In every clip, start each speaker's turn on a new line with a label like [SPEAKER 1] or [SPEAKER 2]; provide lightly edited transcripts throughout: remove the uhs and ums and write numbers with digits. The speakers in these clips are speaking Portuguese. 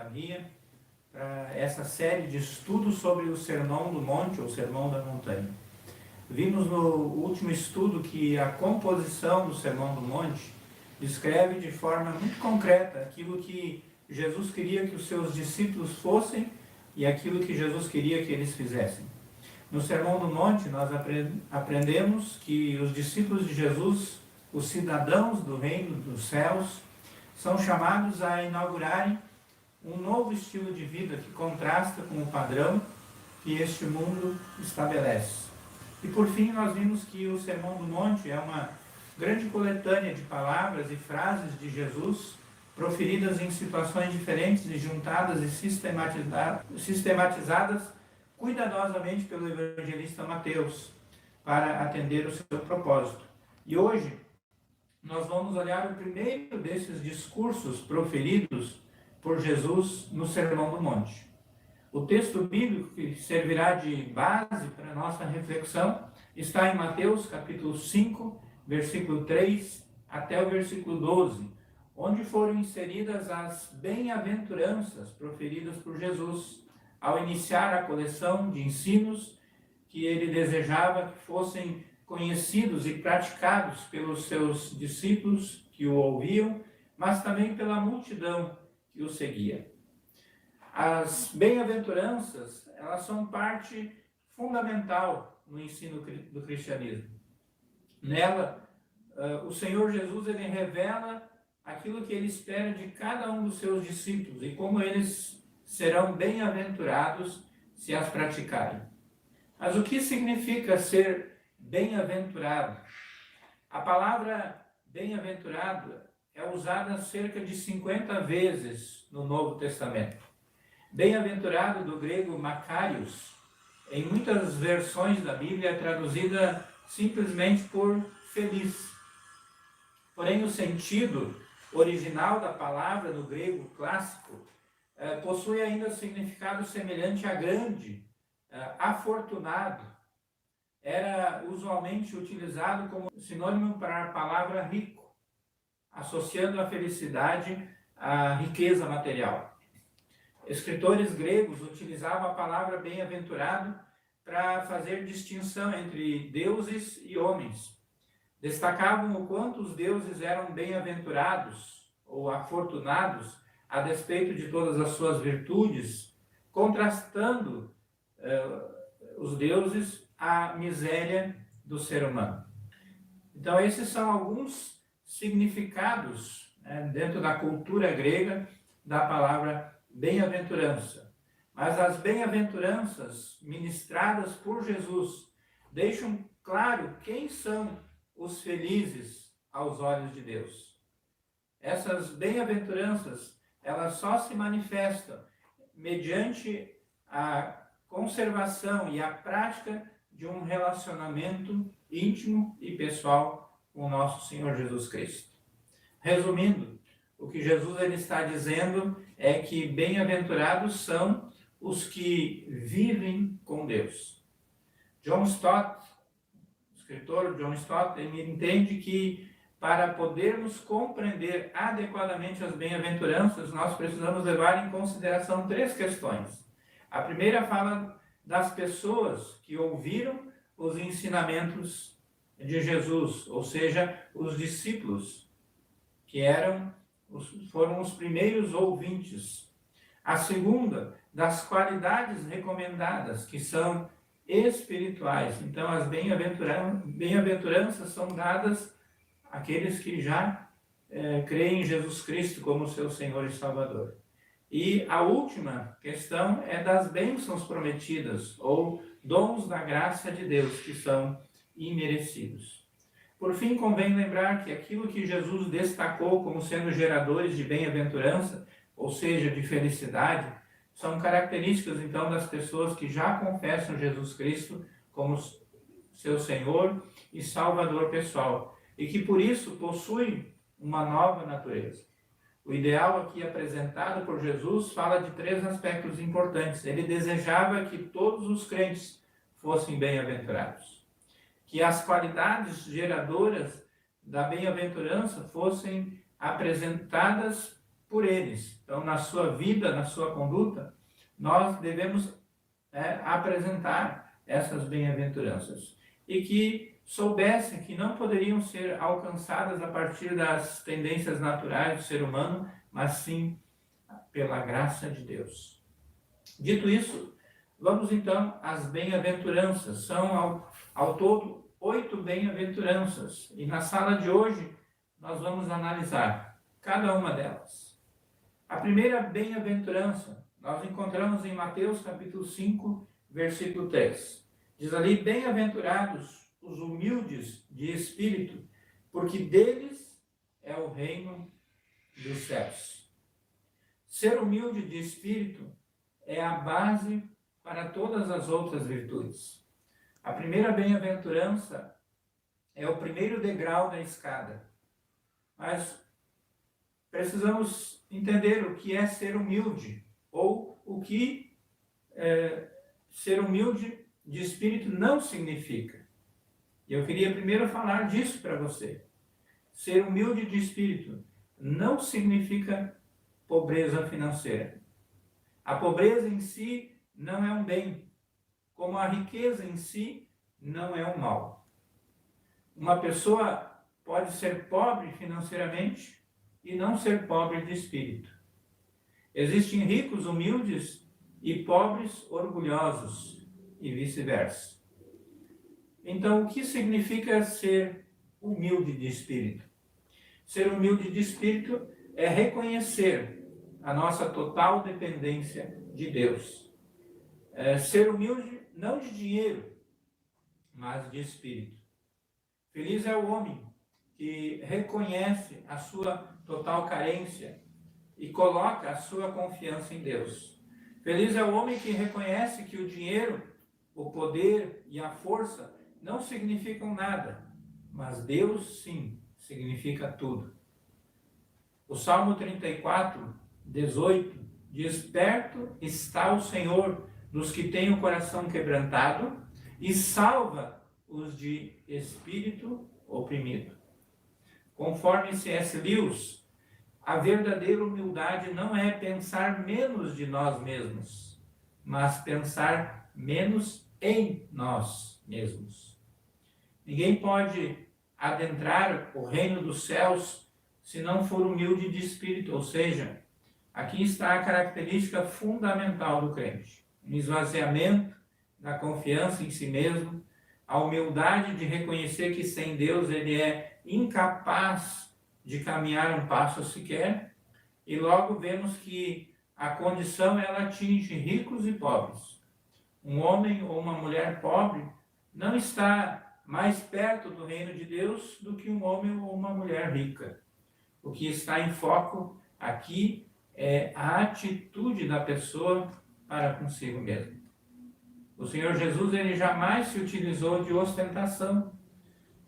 [SPEAKER 1] companhia para essa série de estudos sobre o Sermão do Monte ou Sermão da Montanha. Vimos no último estudo que a composição do Sermão do Monte descreve de forma muito concreta aquilo que Jesus queria que os seus discípulos fossem e aquilo que Jesus queria que eles fizessem. No Sermão do Monte nós aprendemos que os discípulos de Jesus, os cidadãos do reino dos céus, são chamados a inaugurarem um novo estilo de vida que contrasta com o padrão que este mundo estabelece. E por fim nós vimos que o Sermão do Monte é uma grande coletânea de palavras e frases de Jesus proferidas em situações diferentes e juntadas e sistematizadas cuidadosamente pelo evangelista Mateus para atender o seu propósito. E hoje nós vamos olhar o primeiro desses discursos proferidos por Jesus no Sermão do Monte. O texto bíblico que servirá de base para a nossa reflexão está em Mateus capítulo 5, versículo 3 até o versículo 12, onde foram inseridas as bem-aventuranças proferidas por Jesus ao iniciar a coleção de ensinos que ele desejava que fossem conhecidos e praticados pelos seus discípulos que o ouviam, mas também pela multidão que o seguia. As bem-aventuranças, elas são parte fundamental no ensino do cristianismo. Nela, o Senhor Jesus ele revela aquilo que ele espera de cada um dos seus discípulos e como eles serão bem-aventurados se as praticarem. Mas o que significa ser bem-aventurado? A palavra bem-aventurado é usada cerca de 50 vezes no Novo Testamento. Bem-aventurado do grego makarios, em muitas versões da Bíblia é traduzida simplesmente por feliz. Porém, o sentido original da palavra no grego clássico possui ainda significado semelhante a grande, afortunado. Era usualmente utilizado como sinônimo para a palavra rico, associando a felicidade à riqueza material. Escritores gregos utilizavam a palavra bem-aventurado para fazer distinção entre deuses e homens. Destacavam o quanto os deuses eram bem-aventurados ou afortunados a despeito de todas as suas virtudes, contrastando os deuses à miséria do ser humano. Então esses são alguns significados dentro da cultura grega da palavra bem-aventurança. Mas as bem-aventuranças ministradas por Jesus deixam claro quem são os felizes aos olhos de Deus. Essas bem-aventuranças, elas só se manifestam mediante a conservação e a prática de um relacionamento íntimo e pessoal com o nosso Senhor Jesus Cristo. Resumindo, o que Jesus ele está dizendo é que bem-aventurados são os que vivem com Deus. John Stott, o escritor John Stott, ele entende que para podermos compreender adequadamente as bem-aventuranças, nós precisamos levar em consideração três questões. A primeira fala das pessoas que ouviram os ensinamentos de Jesus, ou seja, os discípulos, que foram os primeiros ouvintes. A segunda, das qualidades recomendadas, que são espirituais. Então, as bem-aventuranças são dadas àqueles que já creem em Jesus Cristo como seu Senhor e Salvador. E a última questão é das bênçãos prometidas, ou dons da graça de Deus, que são imerecidos. Por fim, convém lembrar que aquilo que Jesus destacou como sendo geradores de bem-aventurança, ou seja, de felicidade, são características, então, das pessoas que já confessam Jesus Cristo como seu Senhor e Salvador pessoal, e que, por isso, possuem uma nova natureza. O ideal aqui apresentado por Jesus fala de três aspectos importantes. Ele desejava que todos os crentes fossem bem-aventurados, que as qualidades geradoras da bem-aventurança fossem apresentadas por eles. Então, na sua vida, na sua conduta, nós devemos apresentar essas bem-aventuranças. E que soubessem que não poderiam ser alcançadas a partir das tendências naturais do ser humano, mas sim pela graça de Deus. Dito isso, vamos então às bem-aventuranças. São ao todo 8 bem-aventuranças. E na sala de hoje nós vamos analisar cada uma delas. A primeira bem-aventurança nós encontramos em Mateus capítulo 5, versículo 3. Diz ali: bem-aventurados os humildes de espírito, porque deles é o reino dos céus. Ser humilde de espírito é a base para todas as outras virtudes. A primeira bem-aventurança é o primeiro degrau da escada. Mas precisamos entender o que é ser humilde, ou o que ser humilde de espírito não significa. E eu queria primeiro falar disso para você. Ser humilde de espírito não significa pobreza financeira. A pobreza em si não é um bem, como a riqueza em si não é um mal. Uma pessoa pode ser pobre financeiramente e não ser pobre de espírito. Existem ricos humildes e pobres orgulhosos, e vice-versa. Então, o que significa ser humilde de espírito? Ser humilde de espírito é reconhecer a nossa total dependência de Deus. Ser humilde não de dinheiro, mas de espírito. Feliz é o homem que reconhece a sua total carência e coloca a sua confiança em Deus. Feliz é o homem que reconhece que o dinheiro, o poder e a força não significam nada, mas Deus sim significa tudo. O Salmo 34, 18 diz: perto está o Senhor dos que têm o coração quebrantado e salva os de espírito oprimido. Conforme C.S. Lewis, a verdadeira humildade não é pensar menos de nós mesmos, mas pensar menos em nós mesmos. Ninguém pode adentrar o reino dos céus se não for humilde de espírito, ou seja, aqui está a característica fundamental do crente: um esvaziamento da confiança em si mesmo, a humildade de reconhecer que sem Deus ele é incapaz de caminhar um passo sequer, e logo vemos que a condição ela atinge ricos e pobres. Um homem ou uma mulher pobre não está mais perto do reino de Deus do que um homem ou uma mulher rica. O que está em foco aqui é a atitude da pessoa para consigo mesmo. O Senhor Jesus ele jamais se utilizou de ostentação.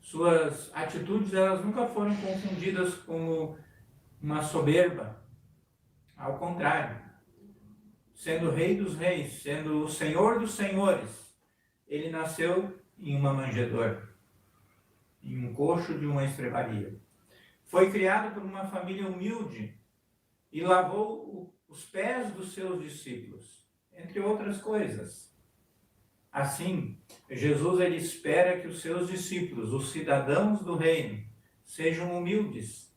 [SPEAKER 1] Suas atitudes elas nunca foram confundidas com uma soberba. Ao contrário, sendo Rei dos Reis, sendo o Senhor dos Senhores, ele nasceu em uma manjedoura, em um coxo de uma estrebaria. Foi criado por uma família humilde e lavou os pés dos seus discípulos, entre outras coisas. Assim, Jesus ele espera que os seus discípulos, os cidadãos do reino, sejam humildes,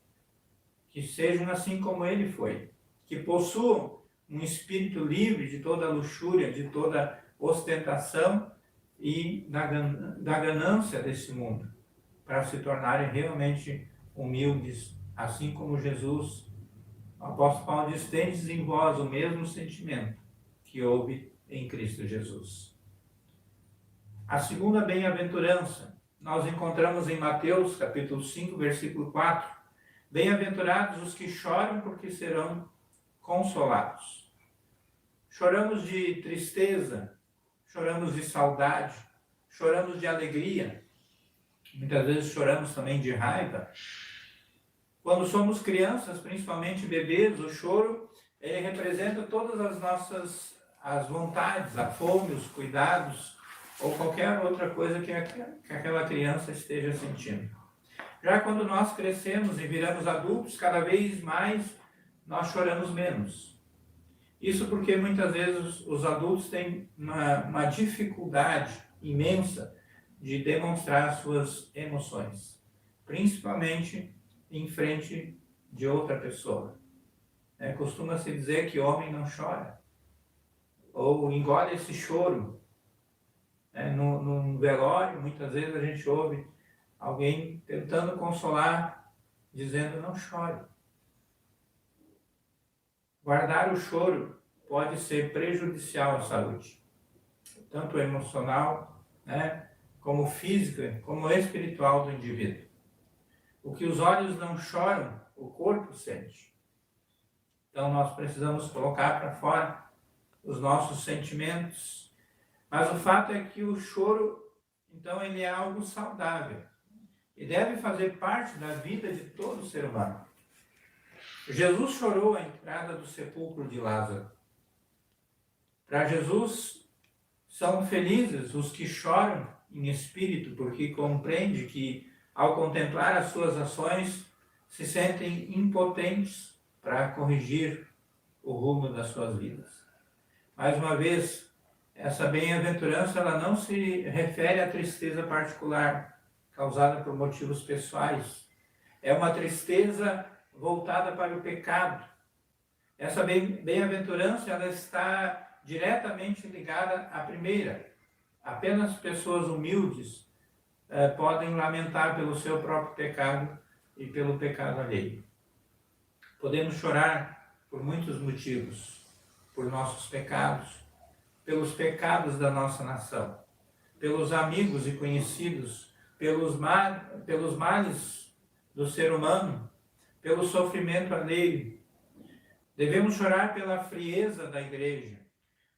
[SPEAKER 1] que sejam assim como ele foi, que possuam um espírito livre de toda luxúria, de toda ostentação e da ganância desse mundo, para se tornarem realmente humildes, assim como Jesus. O apóstolo Paulo diz: tendes em vós o mesmo sentimento que houve em Cristo Jesus. A segunda bem-aventurança nós encontramos em Mateus capítulo 5, versículo 4. Bem-aventurados os que choram, porque serão consolados. Choramos de tristeza, choramos de saudade, choramos de alegria, muitas vezes choramos também de raiva. Quando somos crianças, principalmente bebês, o choro ele representa todas as nossas vontades, a fome, os cuidados ou qualquer outra coisa que aquela criança esteja sentindo. Já quando nós crescemos e viramos adultos, cada vez mais nós choramos menos. Isso porque muitas vezes os adultos têm uma dificuldade imensa de demonstrar suas emoções, principalmente em frente de outra pessoa. Costuma-se dizer que homem não chora, ou engole esse choro. Num velório, muitas vezes a gente ouve alguém tentando consolar, dizendo: não chore. Guardar o choro pode ser prejudicial à saúde, tanto emocional, como física, como espiritual do indivíduo. O que os olhos não choram, o corpo sente. Então nós precisamos colocar para fora os nossos sentimentos. Mas o fato é que o choro, então, ele é algo saudável e deve fazer parte da vida de todo ser humano. Jesus chorou a entrada do sepulcro de Lázaro. Para Jesus, são felizes os que choram em espírito, porque compreende que, ao contemplar as suas ações, se sentem impotentes para corrigir o rumo das suas vidas. Mais uma vez, essa bem-aventurança ela não se refere à tristeza particular, causada por motivos pessoais. É uma tristeza voltada para o pecado. Essa bem-aventurança ela está diretamente ligada à primeira. Apenas pessoas humildes podem lamentar pelo seu próprio pecado e pelo pecado alheio. Podemos chorar por muitos motivos, por nossos pecados, pelos pecados da nossa nação, pelos amigos e conhecidos, pelos males do ser humano, pelo sofrimento alheio. Devemos chorar pela frieza da igreja.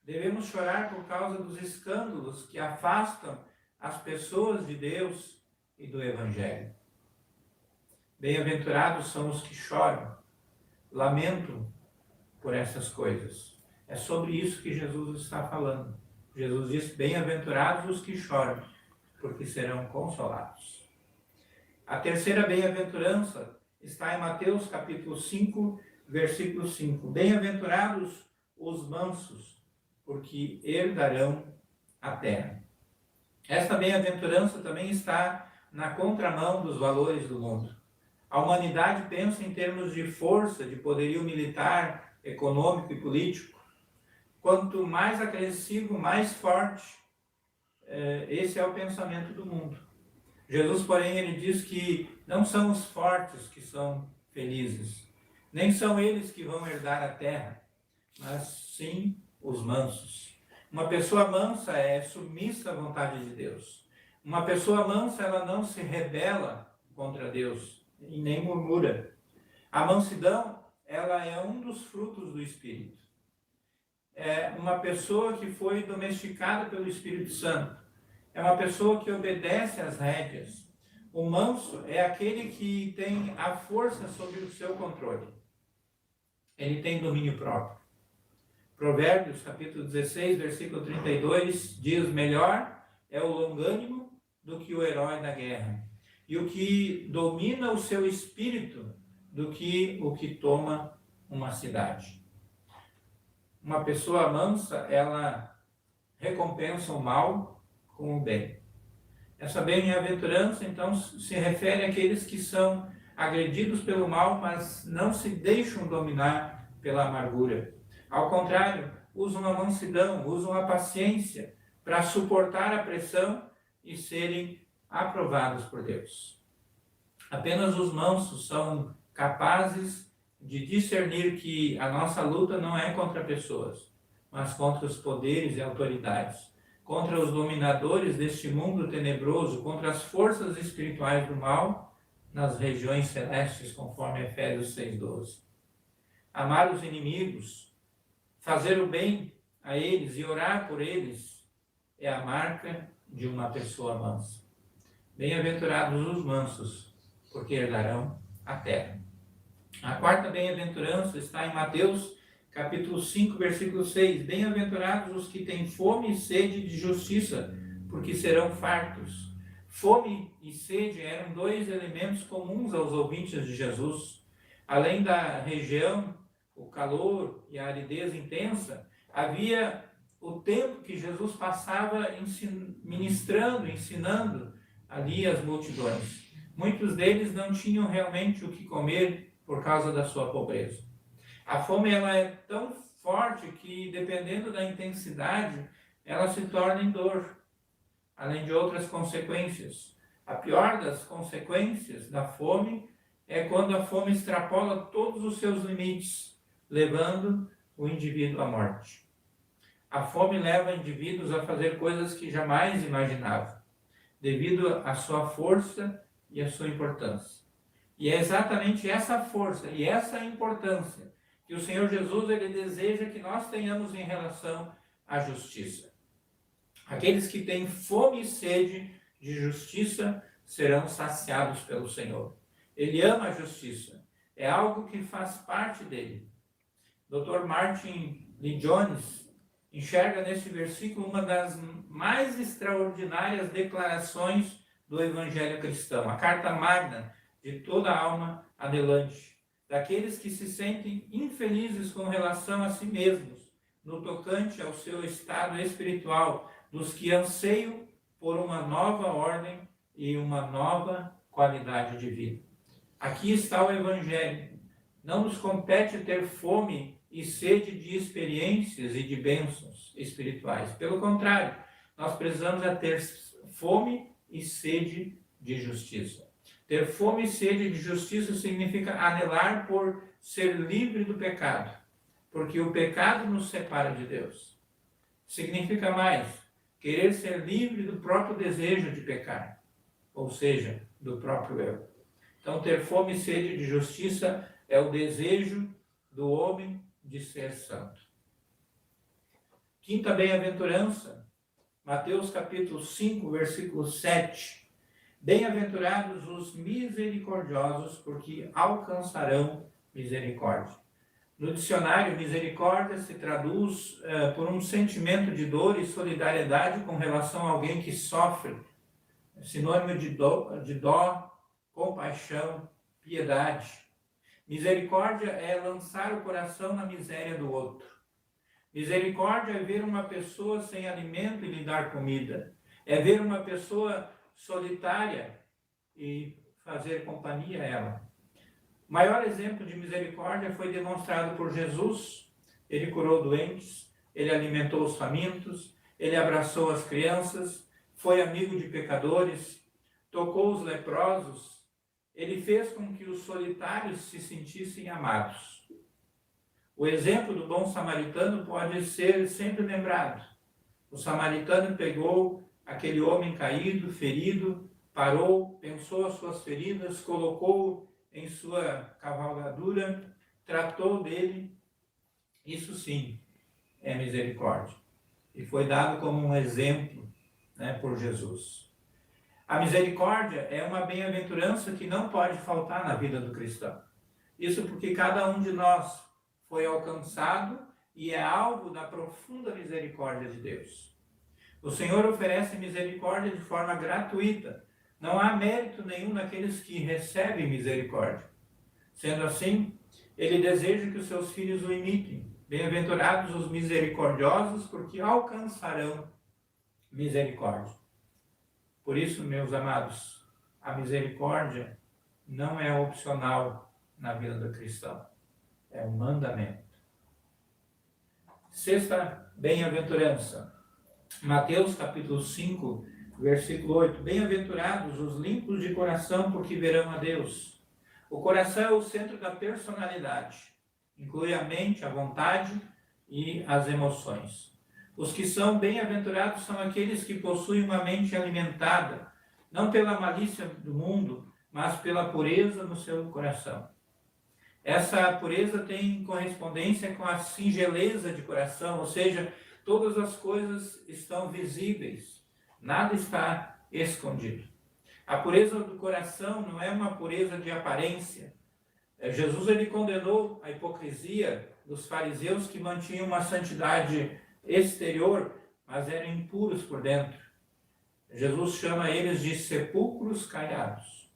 [SPEAKER 1] Devemos chorar por causa dos escândalos que afastam as pessoas de Deus e do Evangelho. Bem-aventurados são os que choram, lamentam por essas coisas. É sobre isso que Jesus está falando. Jesus diz: bem-aventurados os que choram, porque serão consolados. A terceira bem-aventurança está em Mateus capítulo 5, versículo 5. Bem-aventurados os mansos, porque herdarão a terra. Esta bem-aventurança também está na contramão dos valores do mundo. A humanidade pensa em termos de força, de poderio militar, econômico e político. Quanto mais agressivo, mais forte, esse é o pensamento do mundo. Jesus, porém, ele diz que não são os fortes que são felizes, nem são eles que vão herdar a terra, mas sim os mansos. Uma pessoa mansa é submissa à vontade de Deus. Uma pessoa mansa, ela não se rebela contra Deus e nem murmura. A mansidão, ela é um dos frutos do Espírito. É uma pessoa que foi domesticada pelo Espírito Santo. É uma pessoa que obedece às rédeas. O manso é aquele que tem a força sobre o seu controle. Ele tem domínio próprio. Provérbios, capítulo 16, versículo 32, diz: melhor é o longânimo do que o herói da guerra, e o que domina o seu espírito do que o que toma uma cidade. Uma pessoa mansa, ela recompensa o mal com o bem. Essa bem-aventurança, então, se refere àqueles que são agredidos pelo mal, mas não se deixam dominar pela amargura. Ao contrário, usam a mansidão, usam a paciência para suportar a pressão e serem aprovados por Deus. Apenas os mansos são capazes de discernir que a nossa luta não é contra pessoas, mas contra os poderes e autoridades, contra os dominadores deste mundo tenebroso, contra as forças espirituais do mal nas regiões celestes, conforme Efésios 6,12. Amar os inimigos, fazer o bem a eles e orar por eles é a marca de uma pessoa mansa. Bem-aventurados os mansos, porque herdarão a terra. A quarta bem-aventurança está em Mateus, capítulo 5, versículo 6. Bem-aventurados os que têm fome e sede de justiça, porque serão fartos. Fome e sede eram dois elementos comuns aos ouvintes de Jesus. Além da região o calor e a aridez intensa, havia o tempo que Jesus passava ministrando, ensinando ali as multidões. Muitos deles não tinham realmente o que comer por causa da sua pobreza. A fome ela é tão forte que, dependendo da intensidade, ela se torna em dor, além de outras consequências. A pior das consequências da fome é quando a fome extrapola todos os seus limites, levando o indivíduo à morte. A fome leva indivíduos a fazer coisas que jamais imaginavam, devido à sua força e à sua importância. E é exatamente essa força e essa importância que o Senhor Jesus ele deseja que nós tenhamos em relação à justiça. Aqueles que têm fome e sede de justiça serão saciados pelo Senhor. Ele ama a justiça, é algo que faz parte dele. Dr. Martin Lee Jones enxerga nesse versículo uma das mais extraordinárias declarações do Evangelho cristão, a carta magna de toda a alma anelante, daqueles que se sentem infelizes com relação a si mesmos, no tocante ao seu estado espiritual, dos que anseiam por uma nova ordem e uma nova qualidade de vida. Aqui está o Evangelho. Não nos compete ter fome e sede de experiências e de bênçãos espirituais. Pelo contrário, nós precisamos ter fome e sede de justiça. Ter fome e sede de justiça significa anelar por ser livre do pecado, porque o pecado nos separa de Deus. Significa mais, querer ser livre do próprio desejo de pecar, ou seja, do próprio eu. Então, ter fome e sede de justiça é o desejo do homem de ser santo. Quinta bem-aventurança, Mateus capítulo 5, versículo 7. Bem-aventurados os misericordiosos, porque alcançarão misericórdia. No dicionário, misericórdia se traduz por um sentimento de dor e solidariedade com relação a alguém que sofre. É sinônimo de dó, compaixão, piedade. Misericórdia é lançar o coração na miséria do outro. Misericórdia é ver uma pessoa sem alimento e lhe dar comida. É ver uma pessoa solitária e fazer companhia a ela. O maior exemplo de misericórdia foi demonstrado por Jesus. Ele curou doentes, ele alimentou os famintos, ele abraçou as crianças, foi amigo de pecadores, tocou os leprosos, ele fez com que os solitários se sentissem amados. O exemplo do bom samaritano pode ser sempre lembrado. O samaritano pegou aquele homem caído, ferido, parou, pensou as suas feridas, colocou em sua cavalgadura, tratou dele. Isso sim é misericórdia. E foi dado como um exemplo, por Jesus. A misericórdia é uma bem-aventurança que não pode faltar na vida do cristão. Isso porque cada um de nós foi alcançado e é alvo da profunda misericórdia de Deus. O Senhor oferece misericórdia de forma gratuita. Não há mérito nenhum naqueles que recebem misericórdia. Sendo assim, Ele deseja que os seus filhos o imitem. Bem-aventurados os misericordiosos, porque alcançarão misericórdia. Por isso, meus amados, a misericórdia não é opcional na vida do cristão. É um mandamento. Sexta bem-aventurança. Mateus capítulo 5, versículo 8. Bem-aventurados os limpos de coração, porque verão a Deus. O coração é o centro da personalidade. Inclui a mente, a vontade e as emoções. Os que são bem-aventurados são aqueles que possuem uma mente alimentada, não pela malícia do mundo, mas pela pureza no seu coração. Essa pureza tem correspondência com a singeleza de coração, ou seja, todas as coisas estão visíveis, nada está escondido. A pureza do coração não é uma pureza de aparência. Jesus ele condenou a hipocrisia dos fariseus que mantinham uma santidade exterior, mas eram impuros por dentro. Jesus chama eles de sepulcros caiados.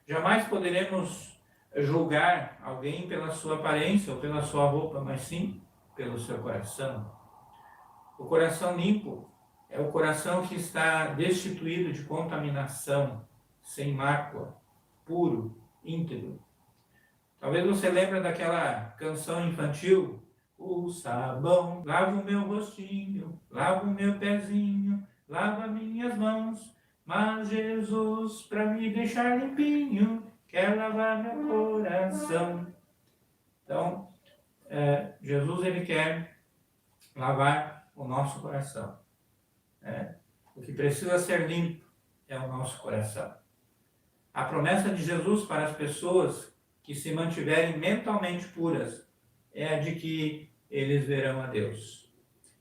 [SPEAKER 1] Jamais poderemos julgar alguém pela sua aparência ou pela sua roupa, mas sim pelo seu coração. O coração limpo é o coração que está destituído de contaminação, sem mácula, puro, íntegro. Talvez você lembre daquela canção infantil, o sabão lava o meu rostinho, lava o meu pezinho, lava minhas mãos, mas Jesus, para me deixar limpinho, quer lavar meu coração. Então, Jesus, ele quer lavar o nosso coração. O que precisa ser limpo é o nosso coração. A promessa de Jesus para as pessoas que se mantiverem mentalmente puras é a de que eles verão a Deus.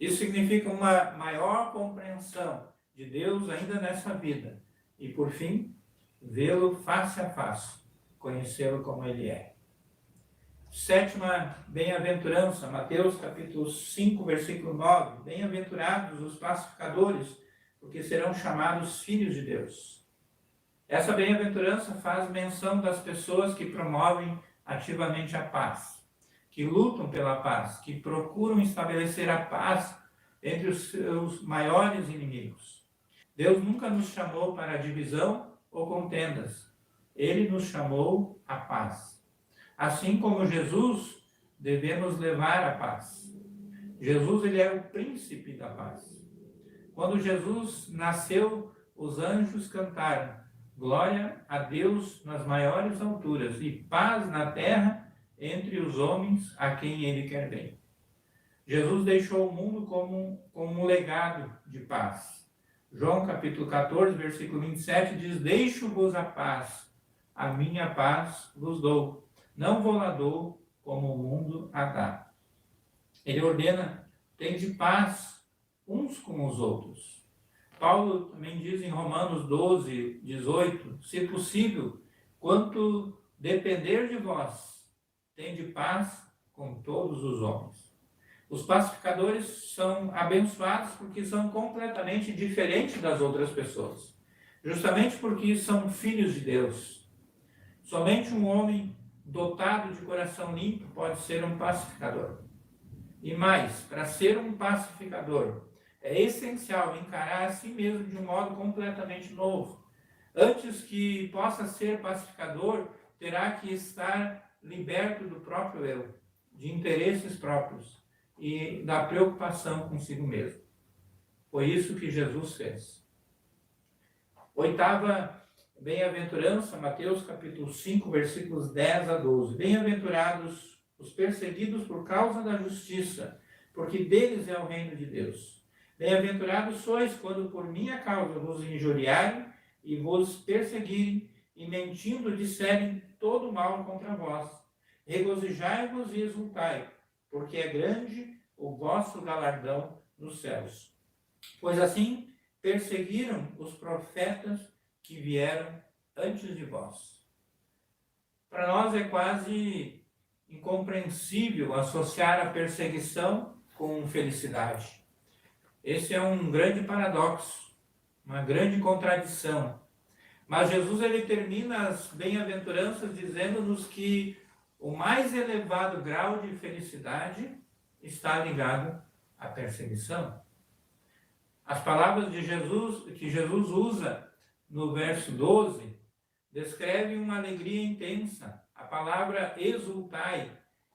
[SPEAKER 1] Isso significa uma maior compreensão de Deus ainda nessa vida e, por fim, vê-lo face a face, conhecê-lo como ele é. Sétima bem-aventurança, Mateus capítulo 5, versículo 9. Bem-aventurados os pacificadores, porque serão chamados filhos de Deus. Essa bem-aventurança faz menção das pessoas que promovem ativamente a paz, que lutam pela paz, que procuram estabelecer a paz entre os seus maiores inimigos. Deus nunca nos chamou para a divisão ou contendas. Ele nos chamou à paz. Assim como Jesus, devemos levar a paz. Jesus, ele é o príncipe da paz. Quando Jesus nasceu, os anjos cantaram: glória a Deus nas maiores alturas e paz na terra entre os homens a quem ele quer bem. Jesus deixou o mundo como um legado de paz. João capítulo 14, versículo 27 diz: deixo-vos a paz, a minha paz vos dou. Não vou lá dou como o mundo a dá. Ele ordena: tende paz uns com os outros. Paulo também diz em Romanos 12, 18, se possível, quanto depender de vós, tende paz com todos os homens. Os pacificadores são abençoados porque são completamente diferentes das outras pessoas, justamente porque são filhos de Deus. Somente um homem dotado de coração limpo pode ser um pacificador. E mais, para ser um pacificador, é essencial encarar a si mesmo de um modo completamente novo. Antes que possa ser pacificador, terá que estar liberto do próprio eu, de interesses próprios e da preocupação consigo mesmo. Foi isso que Jesus fez. Oitava bem-aventurança, Mateus capítulo 5, versículos 10 a 12. Bem-aventurados os perseguidos por causa da justiça, porque deles é o reino de Deus. Bem-aventurados sois quando por minha causa vos injuriarem e vos perseguirem e mentindo disserem todo mal contra vós. Regozijai-vos e exultai, porque é grande o vosso galardão nos céus. Pois assim perseguiram os profetas que vieram antes de vós. Para nós é quase incompreensível associar a perseguição com felicidade. Esse é um grande paradoxo, uma grande contradição. Mas Jesus, ele termina as bem-aventuranças dizendo-nos que o mais elevado grau de felicidade está ligado à perseguição. As palavras de Jesus, que Jesus usa no verso 12, descrevem uma alegria intensa. A palavra exultai,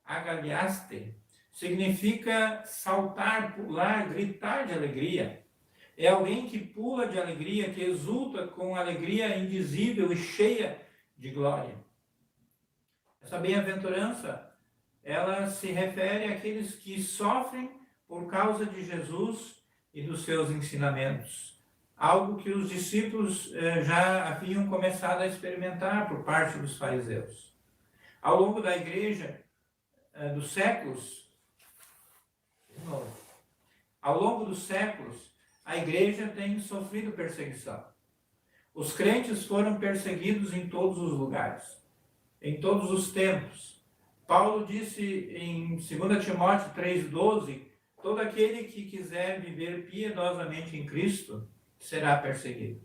[SPEAKER 1] agaliaste, significa saltar, pular, gritar de alegria. É alguém que pula de alegria, que exulta com alegria indizível e cheia de glória. Essa bem-aventurança, ela se refere àqueles que sofrem por causa de Jesus e dos seus ensinamentos. Algo que os discípulos já haviam começado a experimentar por parte dos fariseus. Ao longo da igreja, dos séculos, ao longo dos séculos, a igreja tem sofrido perseguição. Os crentes foram perseguidos em todos os lugares, em todos os tempos. Paulo disse em 2 Timóteo 3,12, todo aquele que quiser viver piedosamente em Cristo será perseguido.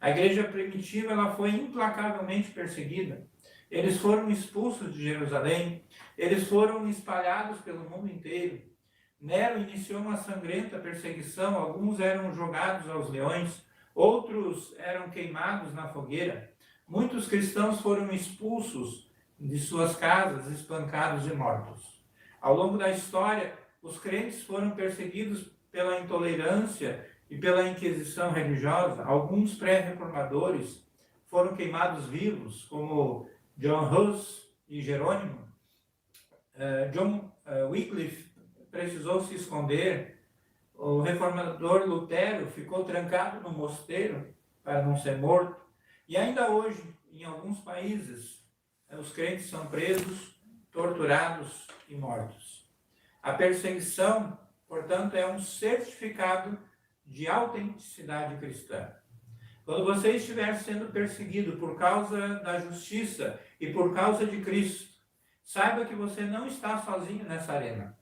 [SPEAKER 1] A igreja primitiva, ela foi implacavelmente perseguida. Eles foram expulsos de Jerusalém, eles foram espalhados pelo mundo inteiro. Nero iniciou uma sangrenta perseguição, alguns eram jogados aos leões, outros eram queimados na fogueira. Muitos cristãos foram expulsos de suas casas, espancados e mortos. Ao longo da história, os crentes foram perseguidos pela intolerância e pela inquisição religiosa. Alguns pré-reformadores foram queimados vivos, como John Hus e Jerônimo. John Wycliffe precisou se esconder. O reformador Lutero ficou trancado no mosteiro para não ser morto. E ainda hoje, em alguns países, os crentes são presos, torturados e mortos. A perseguição, portanto, é um certificado de autenticidade cristã. Quando você estiver sendo perseguido por causa da justiça e por causa de Cristo, saiba que você não está sozinho nessa arena,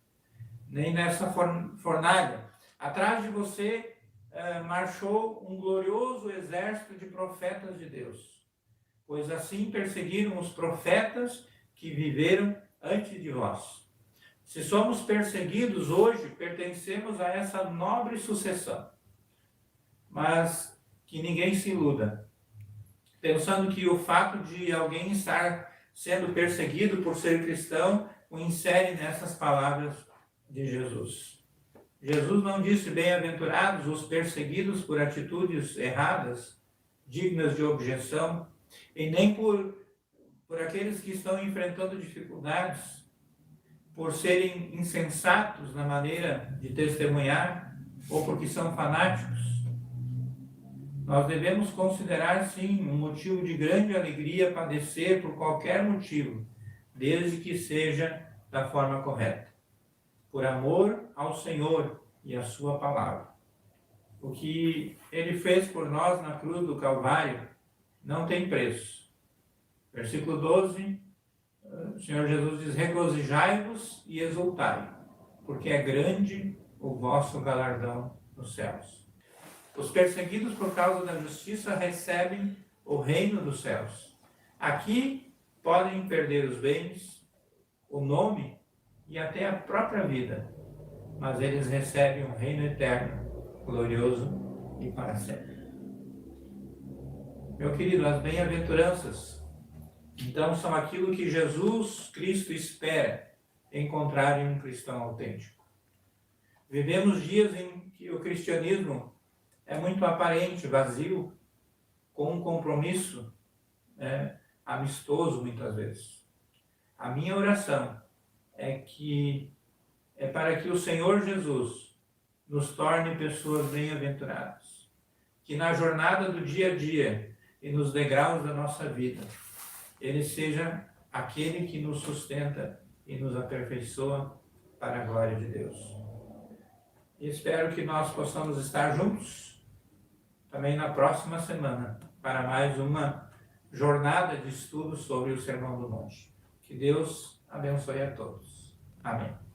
[SPEAKER 1] nem nessa fornalha. Atrás de você marchou um glorioso exército de profetas de Deus, pois assim perseguiram os profetas que viveram antes de vós. Se somos perseguidos hoje, pertencemos a essa nobre sucessão. Mas que ninguém se iluda, pensando que o fato de alguém estar sendo perseguido por ser cristão o insere nessas palavras de Jesus. Jesus não disse: bem-aventurados os perseguidos por atitudes erradas, dignas de objeção, e nem por aqueles que estão enfrentando dificuldades, por serem insensatos na maneira de testemunhar, ou porque são fanáticos. Nós devemos considerar, sim, um motivo de grande alegria padecer por qualquer motivo, desde que seja da forma correta, por amor ao Senhor e à sua palavra. O que Ele fez por nós na cruz do Calvário não tem preço. Versículo 12, o Senhor Jesus diz: regozijai-vos e exultai, porque é grande o vosso galardão nos céus. Os perseguidos por causa da justiça recebem o reino dos céus. Aqui podem perder os bens, o nome e até a própria vida, mas eles recebem um reino eterno, glorioso e para sempre. Meu querido, as bem-aventuranças, então, são aquilo que Jesus Cristo espera encontrar em um cristão autêntico. Vivemos dias em que o cristianismo é muito aparente, vazio, com um compromisso amistoso muitas vezes. A minha oração é para que o Senhor Jesus nos torne pessoas bem-aventuradas, que na jornada do dia a dia e nos degraus da nossa vida, Ele seja aquele que nos sustenta e nos aperfeiçoa para a glória de Deus. E espero que nós possamos estar juntos também na próxima semana para mais uma jornada de estudo sobre o Sermão do Monte. Que Deus abençoe a todos. Amém.